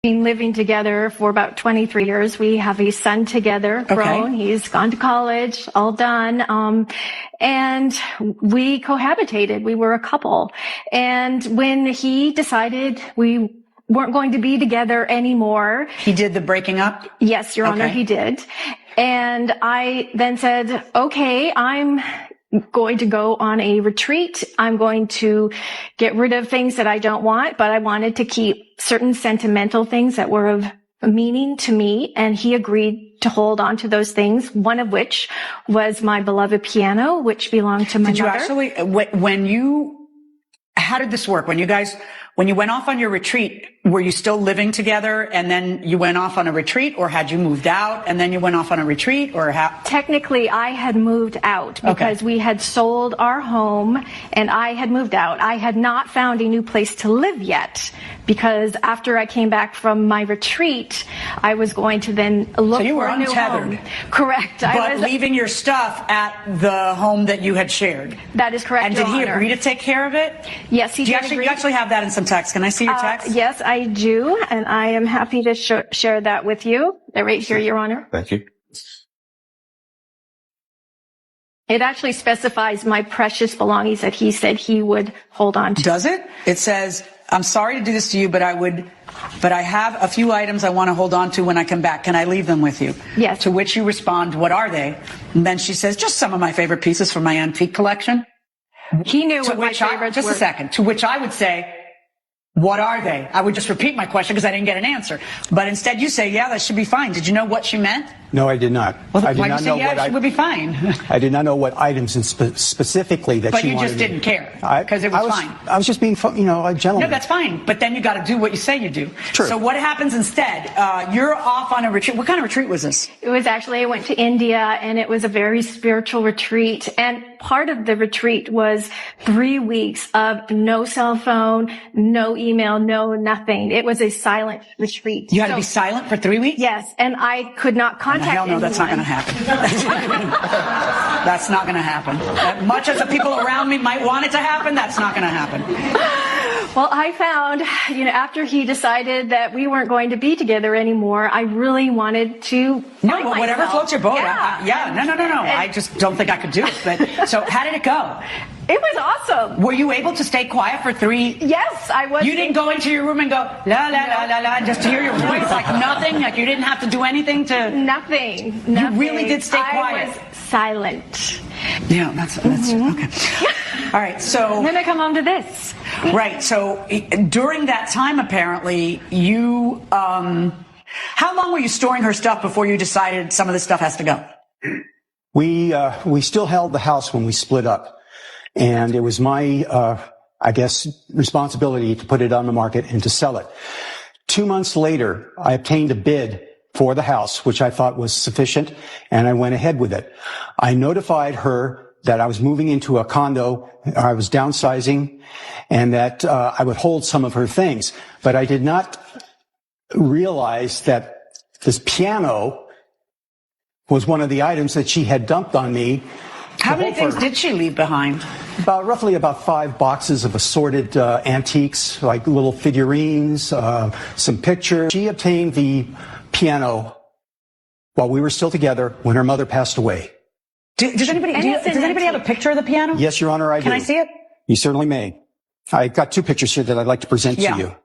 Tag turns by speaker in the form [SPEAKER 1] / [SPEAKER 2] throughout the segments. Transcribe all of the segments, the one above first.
[SPEAKER 1] Been living together for about 23 years. We have a son together, grown. Okay. He's gone to college, all done. And we cohabitated. We were a couple. And when he decided we weren't going to be together anymore.
[SPEAKER 2] He did the breaking up?
[SPEAKER 1] Yes, Your Honor, he did. And I then said, okay, I'm going to go on a retreat. I'm going to get rid of things that I don't want, but I wanted to keep certain sentimental things that were of meaning to me. And he agreed to hold on to those things, one of which was my beloved piano, which belonged to my mother.
[SPEAKER 2] Did you actually, how did this work? When you went off on your retreat, were you still living together and then you went off on a retreat, or had you moved out and then you went off on a retreat, or how?
[SPEAKER 1] Technically, I had moved out because we had sold our home and I had moved out. I had not found a new place to live yet because after I came back from my retreat, I was going to then look for a new home. Correct.
[SPEAKER 2] But leaving your stuff at the home that you had shared.
[SPEAKER 1] That is correct,
[SPEAKER 2] And did he agree to take care of it?
[SPEAKER 1] Yes, he did.
[SPEAKER 2] You actually have that in some text. Can I see your text?
[SPEAKER 1] Yes, I do, and I am happy to share that with you. Right here, Your Honor.
[SPEAKER 3] Thank you.
[SPEAKER 1] It actually specifies my precious belongings that he said he would hold on to.
[SPEAKER 2] Does it? It says, I'm sorry to do this to you, but I have a few items I want to hold on to when I come back. Can I leave them with you?
[SPEAKER 1] Yes.
[SPEAKER 2] To which you respond, what are they? And then she says, just some of my favorite pieces from my antique collection.
[SPEAKER 1] He knew what my favorites were.
[SPEAKER 2] Just a second. To which I would say, what are they? I would just repeat my question because I didn't get an answer. But instead you say, yeah, that should be fine. Did you know what she meant?
[SPEAKER 3] No, I did not.
[SPEAKER 2] Well,
[SPEAKER 3] I did
[SPEAKER 2] why
[SPEAKER 3] not
[SPEAKER 2] did you
[SPEAKER 3] know
[SPEAKER 2] say, yeah, she would be fine?
[SPEAKER 3] I did not know what items specifically that she wanted.
[SPEAKER 2] But you just didn't care because it was fine.
[SPEAKER 3] I was just being, a gentleman.
[SPEAKER 2] No, that's fine. But then you got to do what you say you do.
[SPEAKER 3] True.
[SPEAKER 2] So what happens instead? You're off on a retreat. What kind of retreat was this?
[SPEAKER 1] It was actually, I went to India and it was a very spiritual retreat. And part of the retreat was 3 weeks of no cell phone, no email, no nothing. It was a silent retreat.
[SPEAKER 2] You had to be silent for 3 weeks?
[SPEAKER 1] Yes. And I could not contact anyone.
[SPEAKER 2] Hell no, that's not going to happen. That's not going to happen. As much as the people around me might want it to happen, that's not going to happen.
[SPEAKER 1] Well, I found, after he decided that we weren't going to be together anymore, I really wanted to find myself.
[SPEAKER 2] Whatever floats your boat.
[SPEAKER 1] Yeah.
[SPEAKER 2] No. I just don't think I could do it. But so how did it go?
[SPEAKER 1] It was awesome.
[SPEAKER 2] Were you able to stay quiet for 3?
[SPEAKER 1] Yes, I was.
[SPEAKER 2] You didn't go into your room and go, la, la, la, la, la, just to hear your voice, like nothing? Like you didn't have to do anything to...
[SPEAKER 1] Nothing.
[SPEAKER 2] You really did stay quiet.
[SPEAKER 1] I was silent.
[SPEAKER 2] Yeah, that's okay. All right, so...
[SPEAKER 1] And then I come home to this.
[SPEAKER 2] Right, so during that time, apparently, you... how long were you storing her stuff before you decided some of this stuff has to go?
[SPEAKER 3] We still held the house when we split up. And it was my, responsibility to put it on the market and to sell it. 2 months later, I obtained a bid for the house, which I thought was sufficient, and I went ahead with it. I notified her that I was moving into a condo, I was downsizing, and that I would hold some of her things. But I did not realize that this piano was one of the items that she had dumped on me.
[SPEAKER 2] How many things did she leave behind?
[SPEAKER 3] Roughly about 5 boxes of assorted antiques, like little figurines, some pictures. She obtained the piano while we were still together when her mother passed away.
[SPEAKER 2] Does anybody have a picture of the piano?
[SPEAKER 3] Yes, Your Honor, I do.
[SPEAKER 2] Can I see it?
[SPEAKER 3] You certainly may. I got 2 pictures here that I'd like to present to you.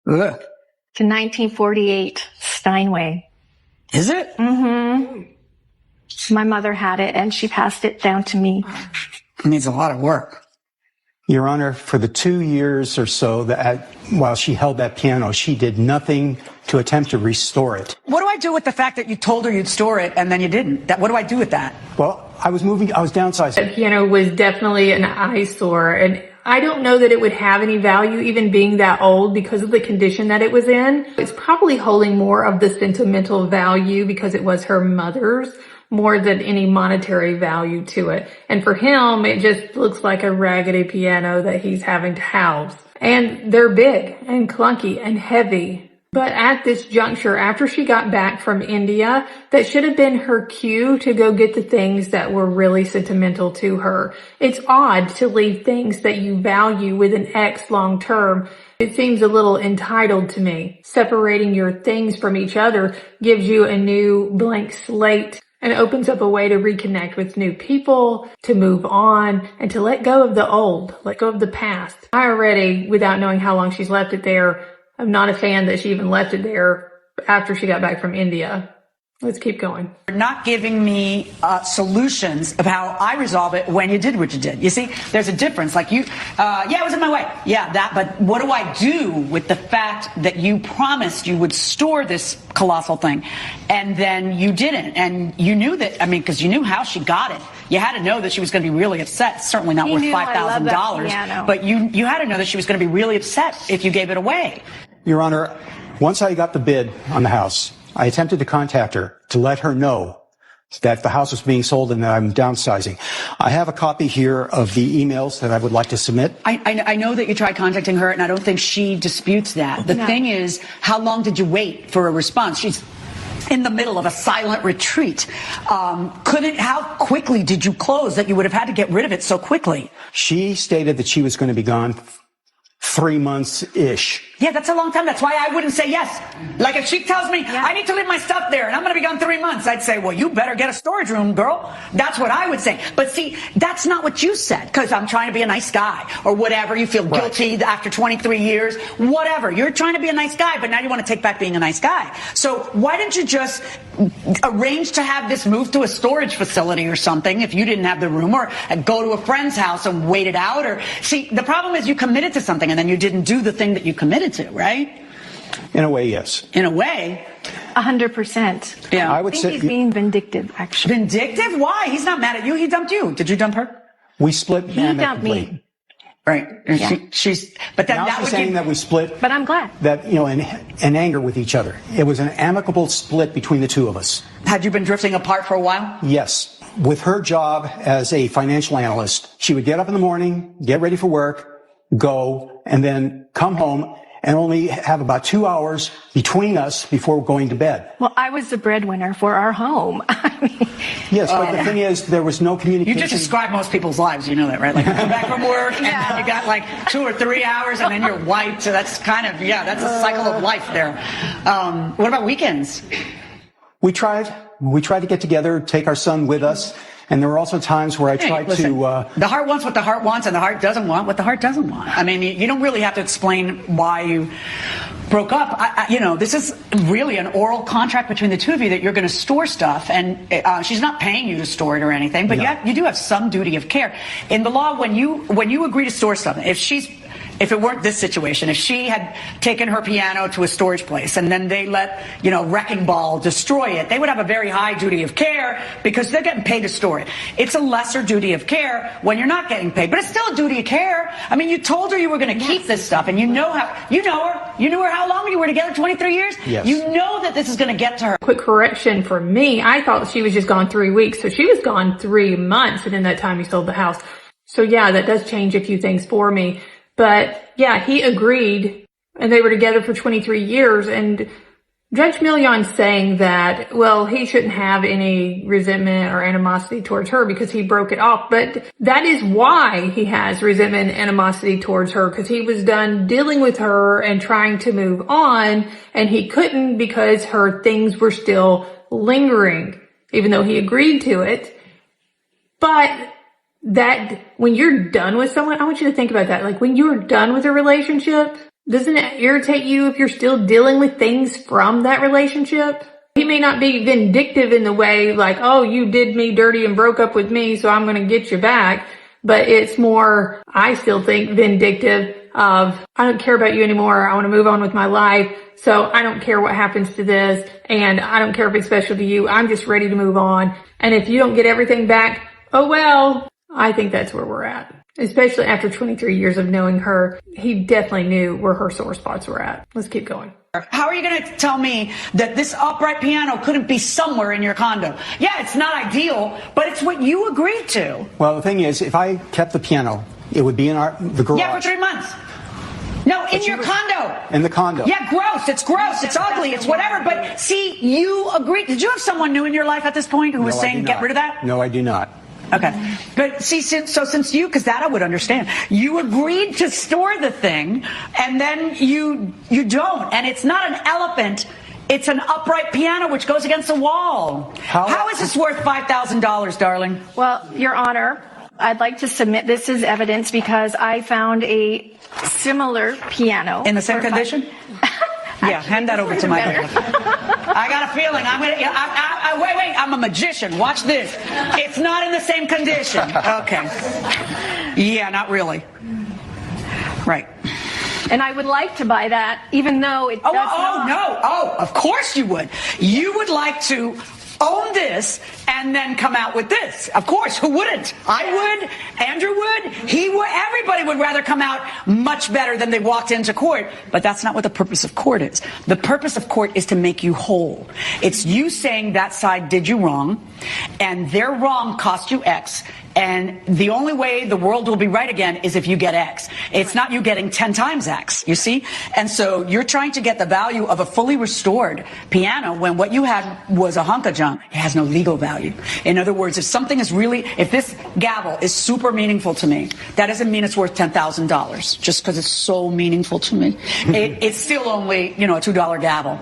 [SPEAKER 2] Look.
[SPEAKER 1] It's a 1948 Steinway.
[SPEAKER 2] Is it?
[SPEAKER 1] Mm-hmm. My mother had it, and she passed it down to me.
[SPEAKER 2] It needs a lot of work.
[SPEAKER 3] Your Honor, for the 2 years or so while she held that piano, she did nothing to attempt to restore it.
[SPEAKER 2] What do I do with the fact that you told her you'd store it and then you didn't? What do I do with that?
[SPEAKER 3] Well, I was downsizing.
[SPEAKER 4] The piano was definitely an eyesore, and I don't know that it would have any value even being that old because of the condition that it was in. It's probably holding more of the sentimental value because it was her mother's more than any monetary value to it. And for him, it just looks like a raggedy piano that he's having to house. And they're big and clunky and heavy. But at this juncture, after she got back from India, that should have been her cue to go get the things that were really sentimental to her. It's odd to leave things that you value with an ex long term. It seems a little entitled to me. Separating your things from each other gives you a new blank slate and opens up a way to reconnect with new people, to move on, and to let go of the old, let go of the past. I already, without knowing how long she's left it there, I'm not a fan that she even left it there after she got back from India. Let's keep going.
[SPEAKER 2] You're not giving me solutions of how I resolve it when you did what you did. You see, there's a difference. Like you, yeah, it was in my way. Yeah, that, but what do I do with the fact that you promised you would store this colossal thing and then you didn't? And you knew that, I mean, because you knew how she got it. You had to know that she was going to be really upset. Certainly not worth $5,000. But you had to know that she was going to be really upset if you gave it away.
[SPEAKER 3] Your Honor, once I got the bid on the house, I attempted to contact her to let her know that the house was being sold and that I'm downsizing. I have a copy here of the emails that I would like to submit.
[SPEAKER 2] I know that you tried contacting her, and I don't think she disputes that. The thing is, how long did you wait for a response? She's in the middle of a silent retreat. How quickly did you close that you would have had to get rid of it so quickly?
[SPEAKER 3] She stated that she was going to be gone 3 months-ish.
[SPEAKER 2] Yeah, that's a long time. That's why I wouldn't say yes. Like if she tells me, I need to leave my stuff there and I'm going to be gone 3 months, I'd say, well, you better get a storage room, girl. That's what I would say. But see, that's not what you said, because I'm trying to be a nice guy or whatever. You feel guilty after 23 years, whatever. You're trying to be a nice guy, but now you want to take back being a nice guy. So why didn't you just arrange to have this moved to a storage facility or something if you didn't have the room, or go to a friend's house and wait it out? Or see, the problem is you committed to something and then you didn't do the thing that you committed to, right?
[SPEAKER 3] In a way, yes.
[SPEAKER 2] In a way.
[SPEAKER 1] 100%.
[SPEAKER 2] Yeah.
[SPEAKER 3] I would
[SPEAKER 1] think
[SPEAKER 3] say
[SPEAKER 1] he's being vindictive, actually.
[SPEAKER 2] Vindictive? Why? He's not mad at you. He dumped you. Did you dump her?
[SPEAKER 3] we split
[SPEAKER 1] He dumped
[SPEAKER 3] amicably.
[SPEAKER 1] me.
[SPEAKER 2] Right. And
[SPEAKER 1] Yeah.
[SPEAKER 2] but then
[SPEAKER 3] Now
[SPEAKER 2] that
[SPEAKER 3] she's
[SPEAKER 2] would
[SPEAKER 3] saying
[SPEAKER 2] give,
[SPEAKER 3] that we split.
[SPEAKER 1] But I'm glad.
[SPEAKER 3] That, in anger with each other. It was an amicable split between the two of us.
[SPEAKER 2] had you been drifting apart for a while?
[SPEAKER 3] Yes. With her job as a financial analyst, she would get up in the morning, get ready for work, go, and then come home and only have about 2 hours between us before going to bed.
[SPEAKER 1] Well, I was the breadwinner for our home. I mean,
[SPEAKER 3] Yes, but the thing is, there was no communication.
[SPEAKER 2] You just describe most people's lives. You know that, right? Like you come back from work and then you got like 2 or 3 hours and then you're wiped. So that's kind of, that's a cycle of life there. What about weekends?
[SPEAKER 3] We tried to get together, take our son with us. And there were also times where I tried
[SPEAKER 2] listen,
[SPEAKER 3] to...
[SPEAKER 2] the heart wants what the heart wants, and the heart doesn't want what the heart doesn't want. I mean, you don't really have to explain why you broke up. This is really an oral contract between the two of you that you're going to store stuff, and she's not paying you to store it or anything, but you do have some duty of care. In the law, when you agree to store stuff, if it weren't this situation, if she had taken her piano to a storage place and then they let, wrecking ball destroy it, they would have a very high duty of care because they're getting paid to store it. It's a lesser duty of care when you're not getting paid, but it's still a duty of care. I mean, you told her you were going to keep this stuff, and you knew her how long? You were together 23 years?
[SPEAKER 3] Yes.
[SPEAKER 2] You know that this is going to get to her.
[SPEAKER 4] Quick correction for me. I thought she was just gone 3 weeks. So she was gone 3 months. And in that time, he sold the house. So yeah, that does change a few things for me. But yeah, he agreed, and they were together for 23 years. And Judge Million's saying that, well, he shouldn't have any resentment or animosity towards her because he broke it off. But that is why he has resentment and animosity towards her, because he was done dealing with her and trying to move on, and he couldn't because her things were still lingering, even though he agreed to it. But that when you're done with someone, I want you to think about that. Like when you're done with a relationship, doesn't it irritate you if you're still dealing with things from that relationship? He may not be vindictive in the way like, oh, you did me dirty and broke up with me, so I'm going to get you back. But it's more, I still think, vindictive of, I don't care about you anymore. I want to move on with my life. So I don't care what happens to this. And I don't care if it's special to you. I'm just ready to move on. And if you don't get everything back, oh well. I think that's where we're at. Especially after 23 years of knowing her, he definitely knew where her sore spots were at. Let's keep going.
[SPEAKER 2] How are you going to tell me that this upright piano couldn't be somewhere in your condo? Yeah, it's not ideal, but it's what you agreed to.
[SPEAKER 3] Well, the thing is, if I kept the piano, it would be in the garage.
[SPEAKER 2] Yeah, for 3 months. No, in your condo.
[SPEAKER 3] In the condo.
[SPEAKER 2] Yeah, gross. It's gross. It's ugly. It's whatever. But see, you agreed. Did you have someone new in your life at this point who was saying get rid of that?
[SPEAKER 3] No, I do not.
[SPEAKER 2] Okay. But see, since you, because that I would understand, you agreed to store the thing, and then you don't. And it's not an elephant. It's an upright piano which goes against the wall. How is this worth $5,000, darling?
[SPEAKER 1] Well, Your Honor, I'd like to submit this as evidence because I found a similar piano.
[SPEAKER 2] In the same condition? Yeah, hand that over to my brother. I got a feeling wait, I'm a magician. Watch this. It's not in the same condition. Okay. Yeah, not really. Right.
[SPEAKER 1] And I would like to buy that, even though it does not.
[SPEAKER 2] No. Oh, of course you would. You would like to own this and then come out with this. Of course, who wouldn't? I would, Andrew would, he would, everybody would rather come out much better than they walked into court. But that's not what the purpose of court is. The purpose of court is to make you whole. It's you saying that side did you wrong, and their wrong cost you X. And the only way the world will be right again is if you get X. It's not you getting 10 times X, you see? And so you're trying to get the value of a fully restored piano when what you had was a hunk of junk. It has no legal value. In other words, if this gavel is super meaningful to me, that doesn't mean it's worth $10,000 just because it's so meaningful to me. It's still only, a $2 gavel.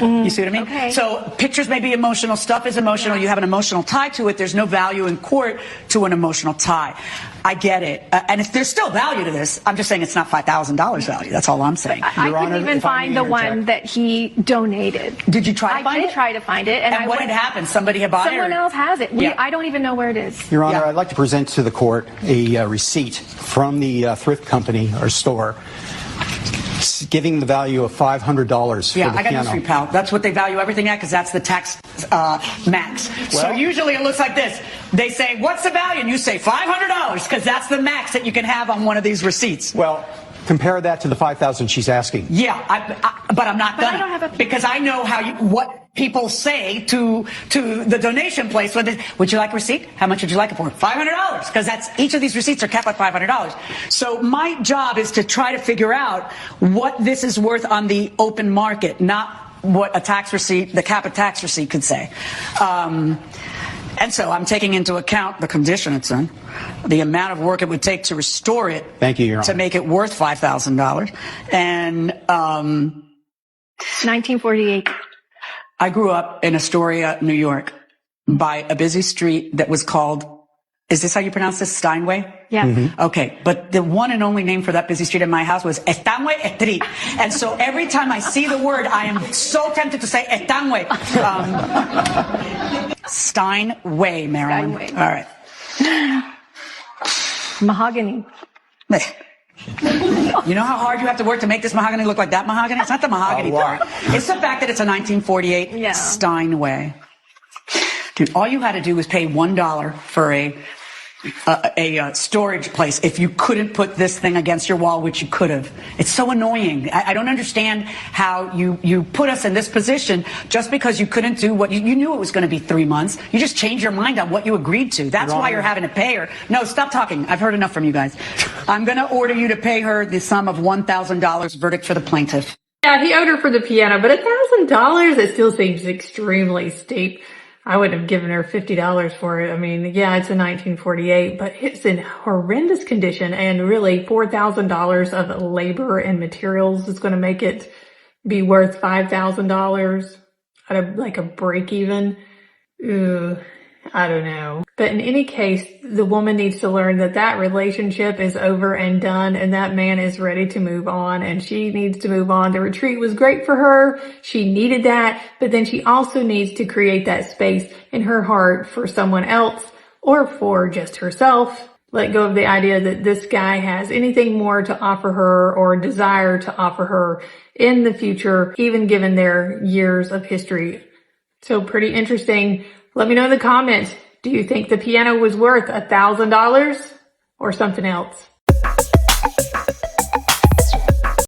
[SPEAKER 2] You see what I mean?
[SPEAKER 1] Okay.
[SPEAKER 2] So pictures may be emotional, stuff is emotional, you have an emotional tie to it, there's no value in court to an emotional tie. I get it. And if there's still value to this, I'm just saying it's not $5,000 value. That's all I'm saying.
[SPEAKER 1] I couldn't even find the one that he donated.
[SPEAKER 2] Did you try to find it?
[SPEAKER 1] I did try to find it.
[SPEAKER 2] And what had happened? Somebody had bought it?
[SPEAKER 1] Someone else has it.
[SPEAKER 2] Yeah.
[SPEAKER 1] I don't even know where it is.
[SPEAKER 3] Your Honor, I'd like to present to the court a receipt from the thrift company or store giving the value of $500 for the piano.
[SPEAKER 2] I got news for you, pal. That's what they value everything at because that's the tax max. So usually it looks like this. They say, what's the value? And you say $500 because that's the max that you can have on one of these receipts.
[SPEAKER 3] Well, compare that to the $5,000 she's asking.
[SPEAKER 2] Yeah, but I'm not done.
[SPEAKER 1] I don't have
[SPEAKER 2] because I know what people say to the donation place. Would you like a receipt? How much would you like it for? $500, because each of these receipts are kept at $500. So my job is to try to figure out what this is worth on the open market, not what a tax receipt, the cap of tax receipt could say. And so I'm taking into account the condition it's in, the amount of work it would take to restore it.
[SPEAKER 3] Thank you, Your Honor.
[SPEAKER 2] To make it worth $5,000. And
[SPEAKER 1] 1948.
[SPEAKER 2] I grew up in Astoria, New York, by a busy street that was called, is this how you pronounce this, Steinway?
[SPEAKER 1] Yeah.
[SPEAKER 3] Mm-hmm.
[SPEAKER 2] Okay, but the one and only name for that busy street in my house was Steinway Street. And so every time I see the word, I am so tempted to say Steinway. Steinway, Marilyn.
[SPEAKER 1] Steinway.
[SPEAKER 2] All right.
[SPEAKER 1] Mahogany.
[SPEAKER 2] You know how hard you have to work to make this mahogany look like that mahogany? It's not the mahogany part. It's the fact that it's a 1948 Steinway. Dude, all you had to do was pay $1 for a storage place if you couldn't put this thing against your wall, which you could have. It's so annoying. I don't understand how you put us in this position just because you couldn't do what you knew it was going to be 3 months. You just changed your mind on what you agreed to. That's why you're having to pay her. No, stop talking. I've heard enough from you guys. I'm going to order you to pay her the sum of $1,000. Verdict for the plaintiff.
[SPEAKER 4] Yeah, he owed her for the piano, but $1,000, it still seems extremely steep. I would have given her $50 for it. I mean, yeah, it's a 1948, but it's in horrendous condition, and really $4,000 of labor and materials is going to make it be worth $5,000 at a break even. I don't know. But in any case, the woman needs to learn that relationship is over and done, and that man is ready to move on, and she needs to move on. The retreat was great for her. She needed that, but then she also needs to create that space in her heart for someone else or for just herself. Let go of the idea that this guy has anything more to offer her or desire to offer her in the future, even given their years of history. So pretty interesting. Let me know in the comments, do you think the piano was worth $1,000 or something else?